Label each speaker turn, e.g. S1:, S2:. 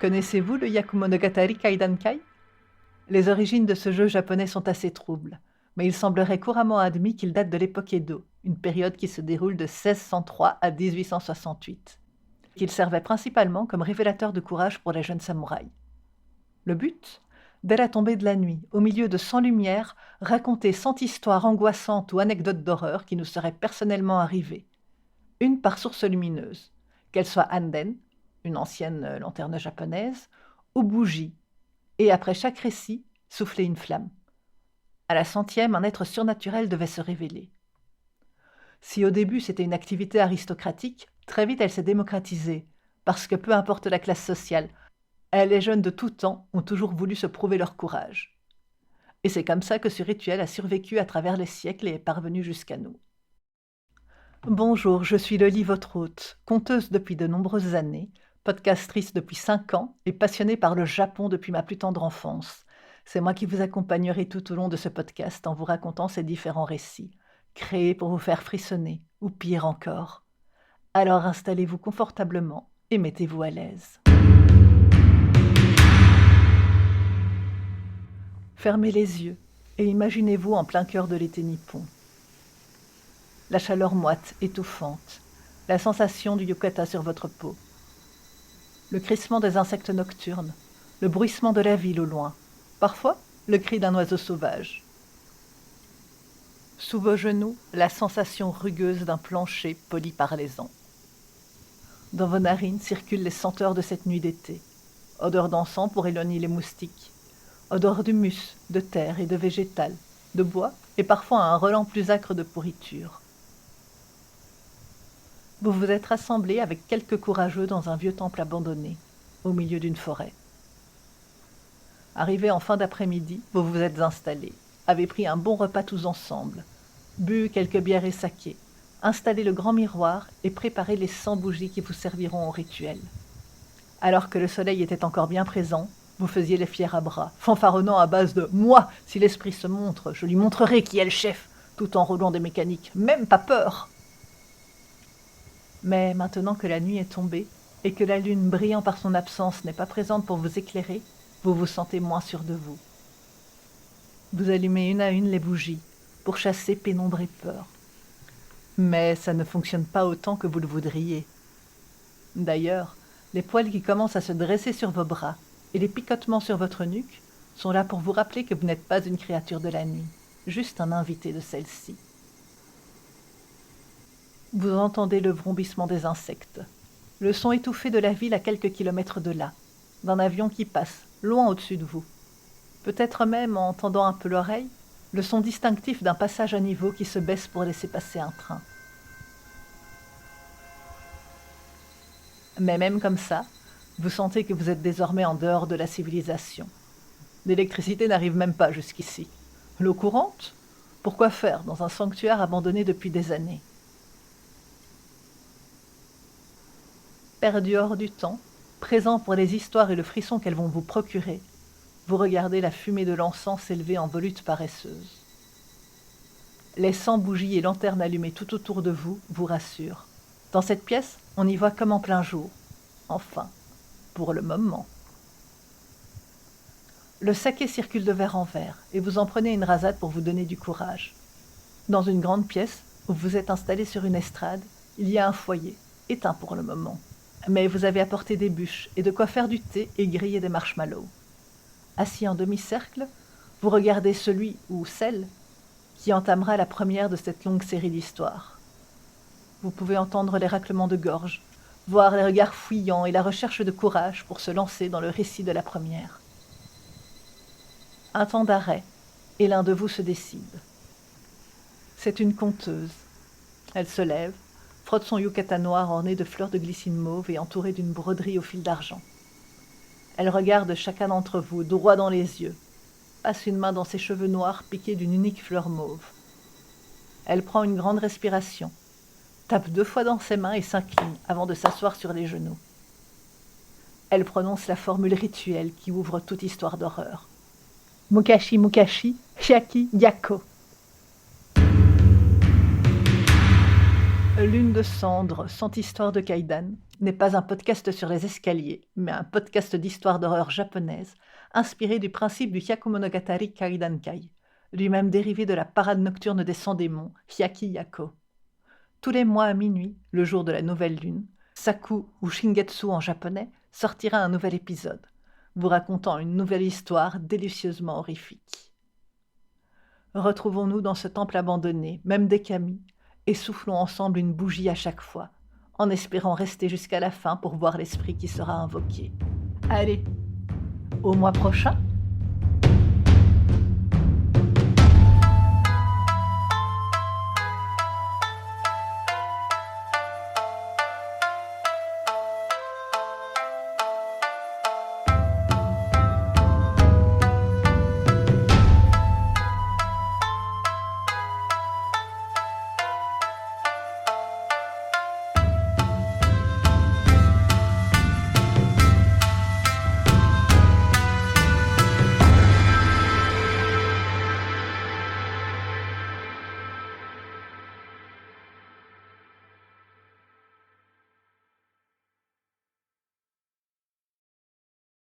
S1: Connaissez-vous le Yakumonogatari Kaidankai? Les origines de ce jeu japonais sont assez troubles, mais il semblerait couramment admis qu'il date de l'époque Edo, une période qui se déroule de 1603 à 1868, qu'il servait principalement comme révélateur de courage pour les jeunes samouraïs. Le but? Dès la tombée de la nuit, au milieu de 100 lumières, raconter 100 histoires angoissantes ou anecdotes d'horreur qui nous seraient personnellement arrivées, une par source lumineuse, qu'elle soit anden, une ancienne lanterne japonaise, ou bougie, et après chaque récit, souffler une flamme. À la 100e, un être surnaturel devait se révéler. Si au début c'était une activité aristocratique, très vite elle s'est démocratisée, parce que peu importe la classe sociale, les jeunes de tout temps ont toujours voulu se prouver leur courage. Et c'est comme ça que ce rituel a survécu à travers les siècles et est parvenu jusqu'à nous. Bonjour, je suis Loli, votre hôte, conteuse depuis de nombreuses années, podcastrice depuis 5 ans et passionnée par le Japon depuis ma plus tendre enfance. C'est moi qui vous accompagnerai tout au long de ce podcast en vous racontant ces différents récits, créés pour vous faire frissonner, ou pire encore. Alors installez-vous confortablement et mettez-vous à l'aise. Fermez les yeux et imaginez-vous en plein cœur de l'été nippon. La chaleur moite, étouffante, la sensation du yukata sur votre peau, le crissement des insectes nocturnes, le bruissement de la ville au loin, parfois le cri d'un oiseau sauvage. Sous vos genoux, la sensation rugueuse d'un plancher poli par les ans. Dans vos narines circulent les senteurs de cette nuit d'été, odeur d'encens pour éloigner les moustiques, odeur d'humus, de terre et de végétal, de bois et parfois un relent plus acre de pourriture. Vous vous êtes rassemblés avec quelques courageux dans un vieux temple abandonné, au milieu d'une forêt. Arrivés en fin d'après-midi, vous vous êtes installés, avez pris un bon repas tous ensemble, bu quelques bières et saké, installé le grand miroir et préparé les 100 bougies qui vous serviront au rituel. Alors que le soleil était encore bien présent, vous faisiez les fiers à bras, fanfaronnant à base de « Moi, si l'esprit se montre, je lui montrerai qui est le chef », tout en roulant des mécaniques, même pas peur. Mais maintenant que la nuit est tombée et que la lune, brillant par son absence, n'est pas présente pour vous éclairer, vous vous sentez moins sûr de vous. Vous allumez une à une les bougies pour chasser pénombre et peur. Mais ça ne fonctionne pas autant que vous le voudriez. D'ailleurs, les poils qui commencent à se dresser sur vos bras et les picotements sur votre nuque sont là pour vous rappeler que vous n'êtes pas une créature de la nuit, juste un invité de celle-ci. Vous entendez le vrombissement des insectes, le son étouffé de la ville à quelques kilomètres de là, d'un avion qui passe, loin au-dessus de vous. Peut-être même, en tendant un peu l'oreille, le son distinctif d'un passage à niveau qui se baisse pour laisser passer un train. Mais même comme ça, vous sentez que vous êtes désormais en dehors de la civilisation. L'électricité n'arrive même pas jusqu'ici. L'eau courante? Pourquoi faire dans un sanctuaire abandonné depuis des années? Perdu hors du temps, présent pour les histoires et le frisson qu'elles vont vous procurer, vous regardez la fumée de l'encens s'élever en volutes paresseuses. Les 100 bougies et lanternes allumées tout autour de vous vous rassurent. Dans cette pièce, on y voit comme en plein jour. Enfin, pour le moment. Le saké circule de verre en verre et vous en prenez une rasade pour vous donner du courage. Dans une grande pièce, où vous êtes installé sur une estrade, il y a un foyer, éteint pour le moment. Mais vous avez apporté des bûches et de quoi faire du thé et griller des marshmallows. Assis en demi-cercle, vous regardez celui ou celle qui entamera la première de cette longue série d'histoires. Vous pouvez entendre les raclements de gorge, voir les regards fouillants et la recherche de courage pour se lancer dans le récit de la première. Un temps d'arrêt, et l'un de vous se décide. C'est une conteuse. Elle se lève, frotte son yukata noir orné de fleurs de glycine mauve et entouré d'une broderie au fil d'argent. Elle regarde chacun d'entre vous droit dans les yeux, passe une main dans ses cheveux noirs piqués d'une unique fleur mauve. Elle prend une grande respiration, tape 2 fois dans ses mains et s'incline avant de s'asseoir sur les genoux. Elle prononce la formule rituelle qui ouvre toute histoire d'horreur. Mukashi Mukashi, Hyaki Yako. Lune de cendre, 100 histoires de Kaidan, n'est pas un podcast sur les escaliers, mais un podcast d'histoire d'horreur japonaise, inspiré du principe du Hyakumonogatari Kaidankai, lui-même dérivé de la parade nocturne des 100 démons, Hyaki-Yako. Tous les mois à minuit, le jour de la nouvelle lune, Saku ou Shingetsu en japonais, sortira un nouvel épisode, vous racontant une nouvelle histoire délicieusement horrifique. Retrouvons-nous dans ce temple abandonné, même des kami, et soufflons ensemble une bougie à chaque fois, en espérant rester jusqu'à la fin pour voir l'esprit qui sera invoqué. Allez, au mois prochain!